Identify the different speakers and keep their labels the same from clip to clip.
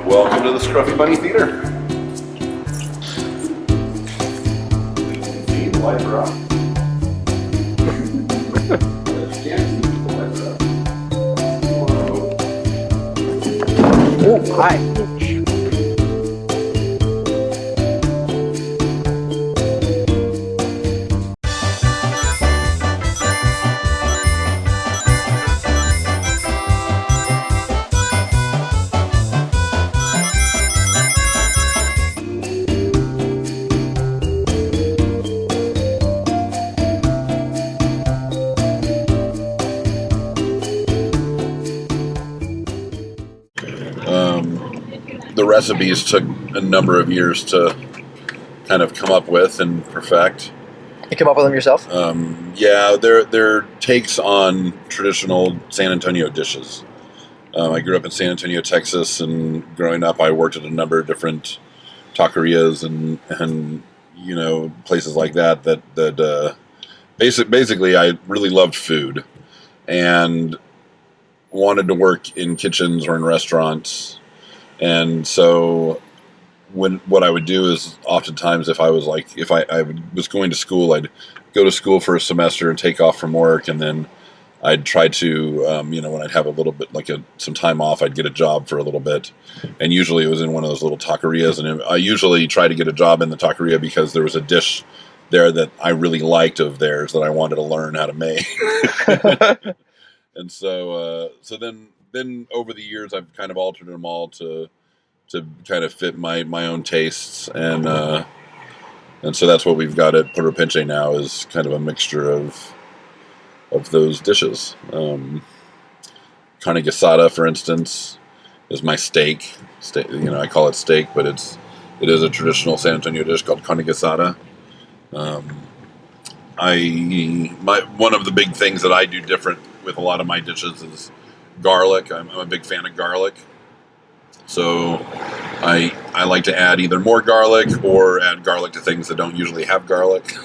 Speaker 1: Welcome to the Scruffy Bunny Theater. See, the lights are off.
Speaker 2: Oh, hi.
Speaker 1: The recipes took a number of years to kind of come up with and perfect.
Speaker 2: You come up with them yourself?
Speaker 1: Yeah, they're takes on traditional San Antonio dishes. I grew up in San Antonio, Texas, and growing up, I worked at a number of different taquerias and you know, places like that. Basically, I really loved food and wanted to work in kitchens or in restaurants. And so what I would do is oftentimes if I was going to school, I'd go to school for a semester and take off from work. And then I'd try to, when I'd have a little bit, some time off, I'd get a job for a little bit. And usually it was in one of those little taquerias. And I usually try to get a job in the taqueria because there was a dish there that I really liked of theirs that I wanted to learn how to make. And so then over the years, I've kind of altered them all to kind of fit my own tastes, and so that's what we've got at Puerto Pinche now, is kind of a mixture of those dishes. Carne guisada, for instance, is my steak. I call it steak, but it is a traditional San Antonio dish called carne guisada. One of the big things that I do different with a lot of my dishes is garlic. I'm a big fan of garlic. So I like to add either more garlic or add garlic to things that don't usually have garlic.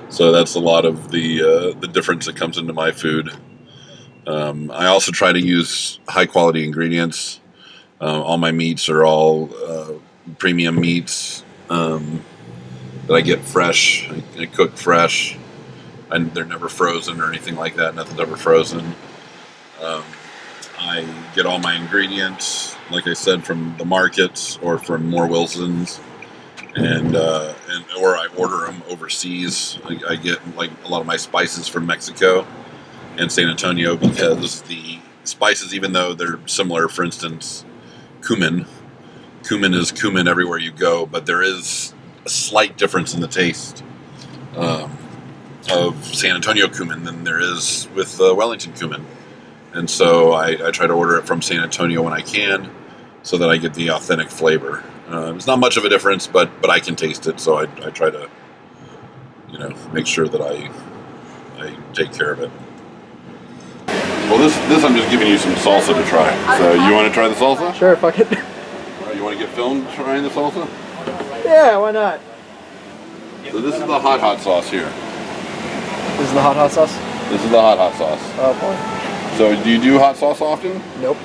Speaker 1: So that's a lot of the difference that comes into my food. I also try to use high quality ingredients. All my meats are all premium meats that I get fresh. I cook fresh. And they're never frozen or anything like that. Nothing's ever frozen. I get all my ingredients, like I said, from the markets or from More Wilson's, or I order them overseas. I get a lot of my spices from Mexico and San Antonio, because the spices, even though they're similar, for instance, cumin is cumin everywhere you go, but there is a slight difference in the taste of San Antonio cumin than there is with Wellington cumin. And so I try to order it from San Antonio when I can, so that I get the authentic flavor. It's not much of a difference, but I can taste it, so I try to, make sure that I take care of it. Well, this I'm just giving you some salsa to try. So you want to try the salsa?
Speaker 2: Sure, fuck it.
Speaker 1: You want to get filmed trying the salsa?
Speaker 2: Yeah, why not?
Speaker 1: So this is the hot sauce here.
Speaker 2: This is the hot sauce?
Speaker 1: This is the hot sauce.
Speaker 2: Oh, boy.
Speaker 1: So do you do hot sauce often?
Speaker 2: Nope.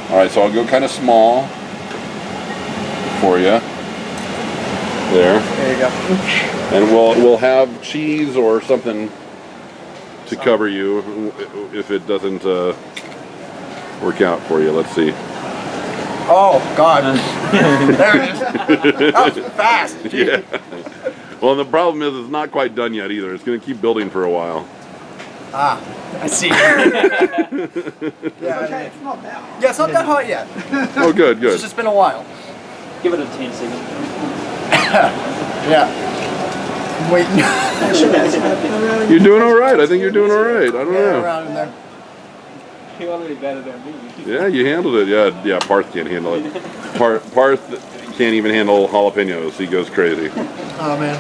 Speaker 1: All right, so I'll go kind of small for you. There.
Speaker 2: There you go.
Speaker 1: And we'll have cheese or something to cover you if it doesn't work out for you. Let's see.
Speaker 2: Oh, God. There it is. That was fast.
Speaker 1: Yeah. Well, the problem is it's not quite done yet either. It's going to keep building for a while.
Speaker 2: Ah, I see.
Speaker 3: It's okay, it's not that hot.
Speaker 2: Yeah, it's not that hot yet.
Speaker 1: Oh, good.
Speaker 2: It's just been a while.
Speaker 3: Give it a 10 second.
Speaker 2: Yeah. Wait.
Speaker 1: You're doing all right. I think you're doing all right. I don't know.
Speaker 2: Around in there.
Speaker 3: You're already better than me.
Speaker 1: Yeah, you handled it. Yeah. Parth can't handle it. Parth can't even handle jalapenos. He goes crazy.
Speaker 2: Oh, man.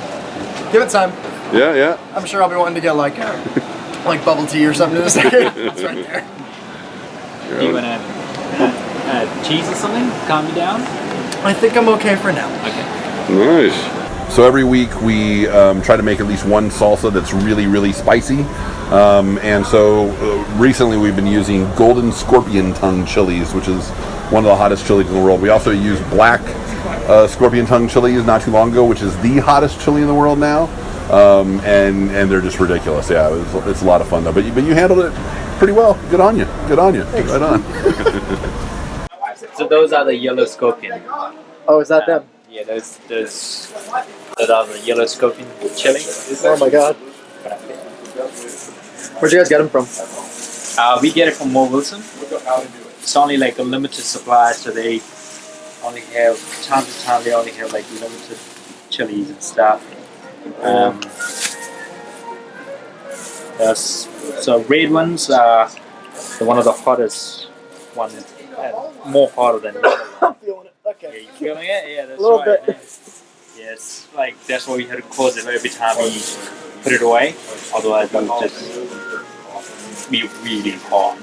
Speaker 2: Give it time.
Speaker 1: Yeah.
Speaker 2: I'm sure I'll be wanting to get like bubble tea or something in a second. It's right there.
Speaker 3: You want to add cheese or something? Calm you down?
Speaker 2: I think I'm okay for now.
Speaker 3: Okay.
Speaker 1: Nice. So every week we try to make at least one salsa that's really, really spicy. And so recently we've been using golden scorpion tongue chilies, which is one of the hottest chilies in the world. We also use black scorpion tongue chilies not too long ago, which is the hottest chili in the world now. And they're just ridiculous. Yeah, it's a lot of fun though. But you handled it pretty well. Good on you. Good on you.
Speaker 2: Thanks.
Speaker 1: Right on.
Speaker 3: So those are the yellow scorpion.
Speaker 2: Oh, is that them?
Speaker 3: Yeah, those are the yellow scorpion chili.
Speaker 2: Oh my god. Where'd you guys get them from?
Speaker 3: We get it from Mo Wilson. It's only like a limited supply, so they only have time to time. They only have like limited chilies and stuff. So red ones are one of the hottest ones, more hotter than yellow.
Speaker 2: I'm feeling it. Okay.
Speaker 3: Yeah, you feeling it? Yeah, that's
Speaker 2: A little
Speaker 3: right.
Speaker 2: bit.
Speaker 3: Yeah, it's like that's why we had to close it every time we put it away. Otherwise, it would just be really hot.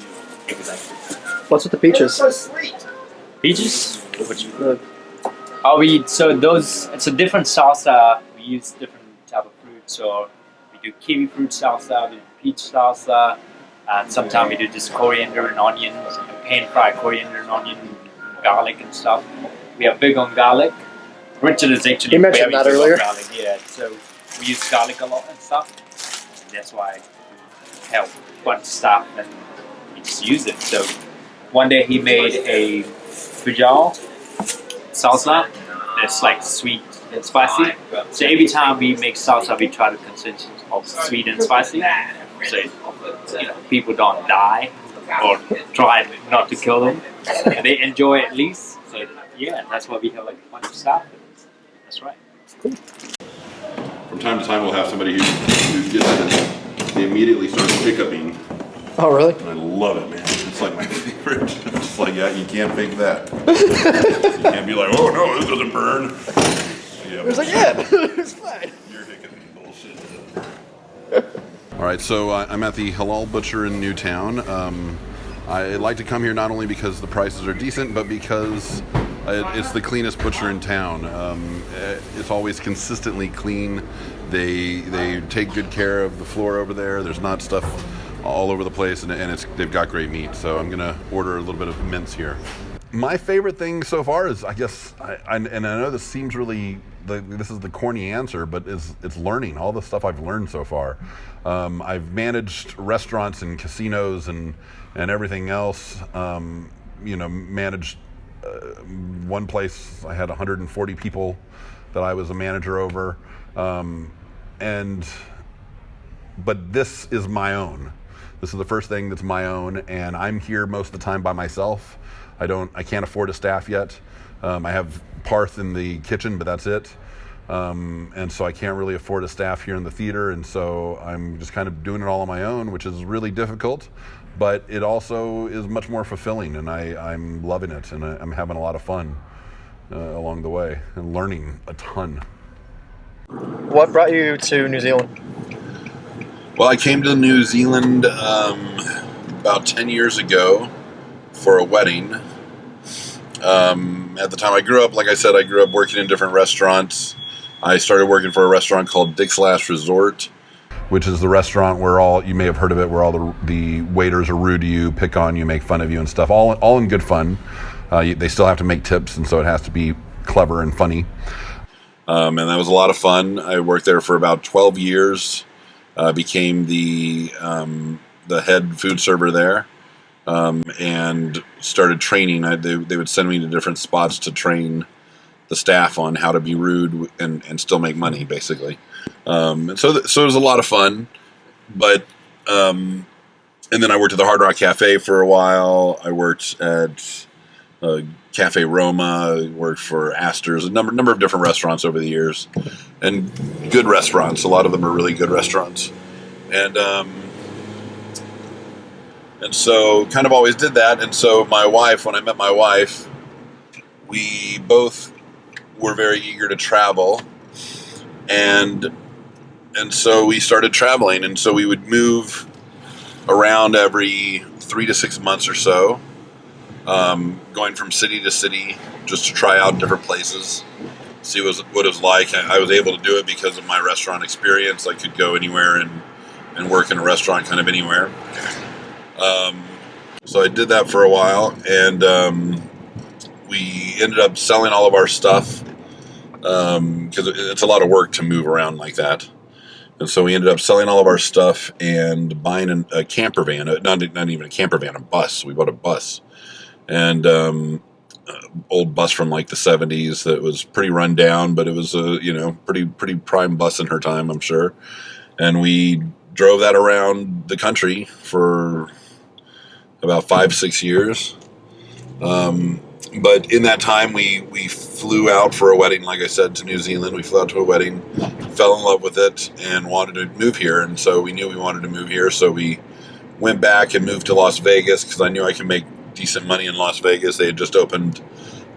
Speaker 2: What's with the peaches?
Speaker 3: Peaches? Which it's a different salsa. We use different type of fruit. So we do kiwi fruit salsa, we do peach salsa, and sometimes we do just coriander and onions, and pan fried coriander and onion, and garlic and stuff. We are big on garlic. Richard is actually
Speaker 2: You mentioned
Speaker 3: very
Speaker 2: that
Speaker 3: big
Speaker 2: earlier.
Speaker 3: on garlic, yeah. So we use garlic a lot and stuff. And that's why we have a bunch of stuff and we just use it. So one day he made a frijol salsa that's like sweet and spicy. So every time we make salsa, we try to consist of sweet and spicy. So people don't die or try not to kill them. And they enjoy it at least. So yeah, that's why we have like a bunch of stuff. That's right.
Speaker 1: From time to time, we'll have somebody who gets it and they immediately start hiccuping.
Speaker 2: Oh, really?
Speaker 1: And I love it, man. It's like my favorite. It's like, yeah, you can't fake that. You can't be like, oh no, this doesn't burn. Yeah,
Speaker 2: It's like, yeah, it's fine.
Speaker 1: you're hiccuping bullshit. All right, so I'm at the Halal Butcher in Newtown. I like to come here not only because the prices are decent, but because it's the cleanest butcher in town. It's always consistently clean. They take good care of the floor over there. There's not stuff all over the place, and they've got great meat. So I'm gonna order a little bit of mince here. My favorite thing so far is, I guess, I know this seems really, this is the corny answer, but it's learning, all the stuff I've learned so far. I've managed restaurants and casinos and everything else. Managed one place, I had 140 people that I was a manager over. But this is my own. This is the first thing that's my own, and I'm here most of the time by myself. I can't afford a staff yet. I have Parth in the kitchen, but that's it. And so I can't really afford a staff here in the theater, and so I'm just kind of doing it all on my own, which is really difficult, but it also is much more fulfilling, and I'm loving it, and I'm having a lot of fun along the way and learning a ton.
Speaker 2: What brought you to New Zealand?
Speaker 1: Well, I came to New Zealand about 10 years ago for a wedding. At the time I grew up, like I said, I grew up working in different restaurants. I started working for a restaurant called Dick's Last Resort, which is the restaurant where you may have heard of it, where all the waiters are rude to you, pick on you, make fun of you and stuff, all in good fun. They still have to make tips, and so it has to be clever and funny. And that was a lot of fun. I worked there for about 12 years, became the head food server there, and started training. They would send me to different spots to train the staff on how to be rude and still make money, basically. And so it was a lot of fun. But and then I worked at the Hard Rock Cafe for a while. I worked at Cafe Roma, worked for Astor's, a number of different restaurants over the years, and good restaurants. A lot of them are really good restaurants, and so kind of always did that. And so my wife, when I met my wife, we both were very eager to travel, and so we started traveling, and so we would move around every 3 to 6 months or so. Going from city to city just to try out different places, see what it was like. I was able to do it because of my restaurant experience. I could go anywhere and work in a restaurant kind of anywhere. So I did that for a while, and we ended up selling all of our stuff because it's a lot of work to move around like that. And so we ended up selling all of our stuff and buying a camper van, not even a camper van, a bus. We bought a bus, and old bus from like the 70s that was pretty run down, but it was a pretty prime bus in her time, I'm sure. And we drove that around the country for about 5-6 years. But in that time, we flew out for a wedding, like I said, to New Zealand. We flew out to a wedding, fell in love with it, and wanted to move here. And so we knew we wanted to move here. So we went back and moved to Las Vegas because I knew I could make decent money in Las Vegas. They had just opened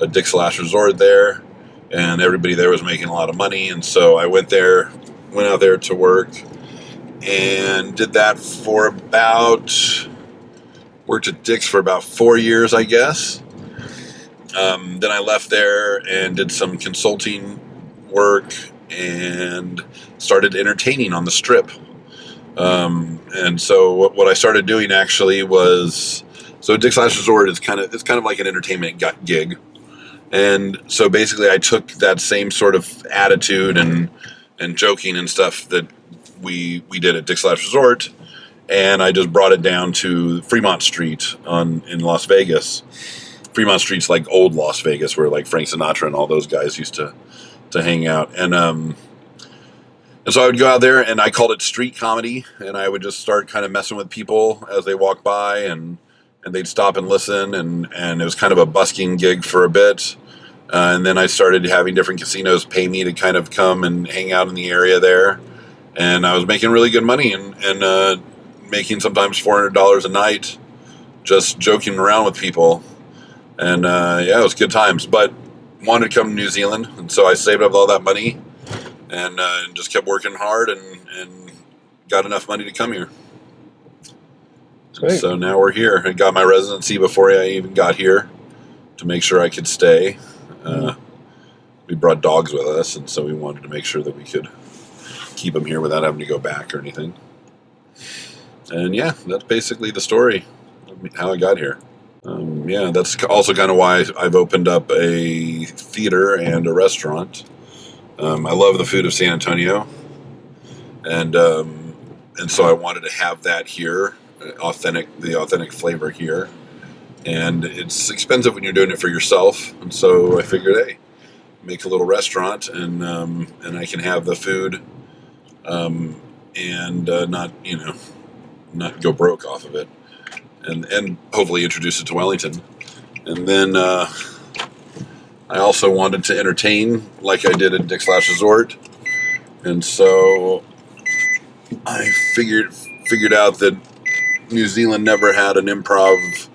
Speaker 1: a Dick's Last Resort there, and everybody there was making a lot of money. And so I went out there to work and did that for worked at Dick's for about 4 years, I guess. Then I left there and did some consulting work and started entertaining on the Strip. And so what I started doing actually was, so Dick's Last Resort is kind of like an entertainment gig. And so basically I took that same sort of attitude and joking and stuff that we did at Dick's Last Resort, and I just brought it down to Fremont Street in Las Vegas. Fremont Street's like old Las Vegas, where like Frank Sinatra and all those guys used to hang out. And so I would go out there, and I called it street comedy, and I would just start kind of messing with people as they walk by, and they'd stop and listen, and it was kind of a busking gig for a bit. And then I started having different casinos pay me to kind of come and hang out in the area there. And I was making really good money and making sometimes $400 a night just joking around with people. And it was good times, but wanted to come to New Zealand. And so I saved up all that money and just kept working hard and got enough money to come here.
Speaker 4: Great.
Speaker 1: So now we're here. I got my residency before I even got here to make sure I could stay. We brought dogs with us, and so we wanted to make sure that we could keep them here without having to go back or anything. And that's basically the story of how I got here. That's also kind of why I've opened up a theater and a restaurant. I love the food of San Antonio, and so I wanted to have that here, the authentic flavor here. And it's expensive when you're doing it for yourself, and so I figured, hey, make a little restaurant, and I can have the food, and not go broke off of it, and hopefully introduce it to Wellington. And then I also wanted to entertain like I did at Dick's Last Resort, and so I figured out that New Zealand never had an improv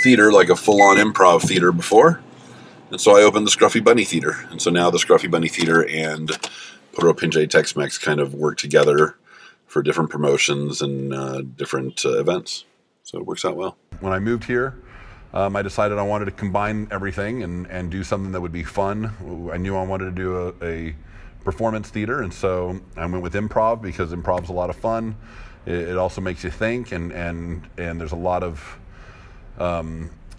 Speaker 1: theater, like a full-on improv theater before. And so I opened the Scruffy Bunny Theater. And so now the Scruffy Bunny Theater and Puro Pinche Tex-Mex kind of work together for different promotions and different events. So it works out well. When I moved here, I decided I wanted to combine everything and do something that would be fun. I knew I wanted to do a performance theater, and so I went with improv because improv's a lot of fun. It also makes you think, and there's a lot of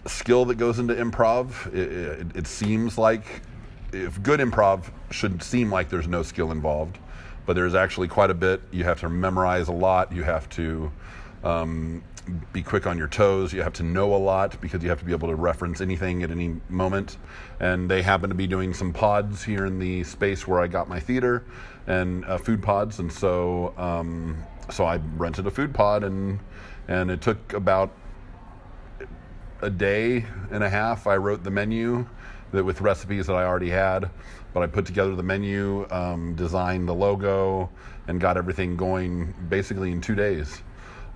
Speaker 1: skill that goes into improv. It seems like, if good improv should seem like there's no skill involved, but there's actually quite a bit. You have to memorize a lot. You have to be quick on your toes. You have to know a lot because you have to be able to reference anything at any moment. And they happen to be doing some pods here in the space where I got my theater, and food pods. And so I rented a food pod, and it took about a day and a half. I wrote the menu with recipes that I already had, but I put together the menu, designed the logo, and got everything going basically in 2 days,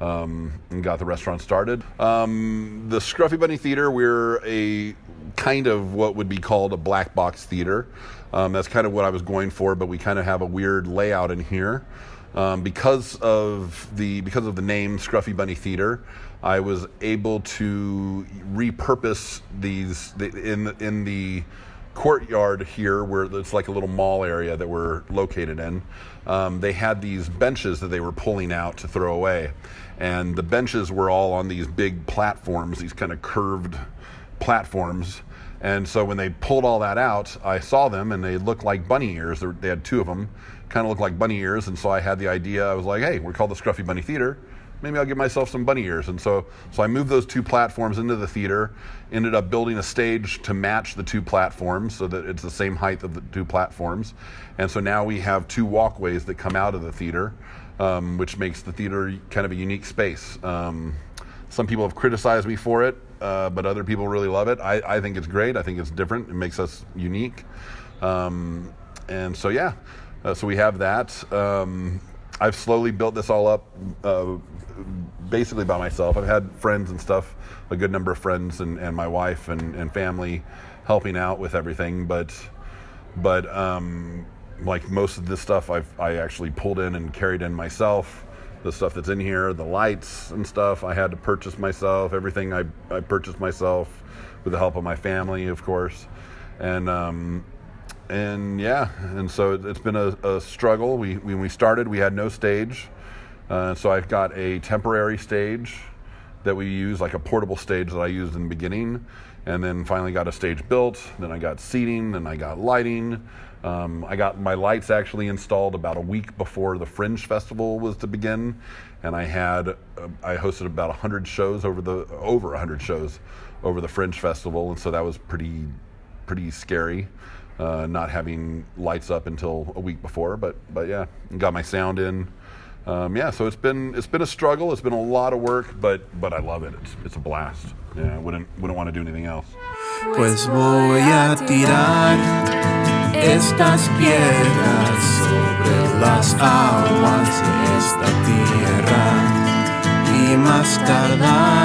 Speaker 1: and got the restaurant started. The Scruffy Bunny Theater, we're a kind of what would be called a black box theater. That's kind of what I was going for, but we kind of have a weird layout in here. Because of the name Scruffy Bunny Theater, I was able to repurpose these in the courtyard here, where it's like a little mall area that we're located in. They had these benches that they were pulling out to throw away, and the benches were all on these big platforms, these kind of curved platforms. And so when they pulled all that out, I saw them and they looked like bunny ears. They had 2 of them, kind of looked like bunny ears. And so I had the idea, I was like, hey, we're called the Scruffy Bunny Theater. Maybe I'll give myself some bunny ears. And so I moved those 2 platforms into the theater, ended up building a stage to match the 2 platforms so that it's the same height of the 2 platforms. And so now we have 2 walkways that come out of the theater, which makes the theater kind of a unique space. Some people have criticized me for it, but other people really love it. I think it's great. I think it's different. It makes us unique. And so, yeah, so we have that. I've slowly built this all up basically by myself. I've had friends and stuff, a good number of friends and my wife and family helping out with everything. But like most of this stuff I actually pulled in and carried in myself. The stuff that's in here, the lights and stuff, I had to purchase myself. Everything I purchased myself with the help of my family, of course. And yeah, and so it's been a struggle. When we started, we had no stage. So I've got a temporary stage that we use, like a portable stage that I used in the beginning, and then finally got a stage built. Then I got seating, then I got lighting. I got my lights actually installed about a week before the Fringe Festival was to begin, and I hosted about 100 shows over 100 shows over the Fringe Festival, and so that was pretty scary, not having lights up until a week before. But yeah, got my sound in. Yeah, so it's been a struggle. It's been a lot of work, but I love it. It's a blast. Yeah, I wouldn't want to do anything else.
Speaker 4: Pues voy a tirar estas piedras sobre las aguas de esta tierra y más tardar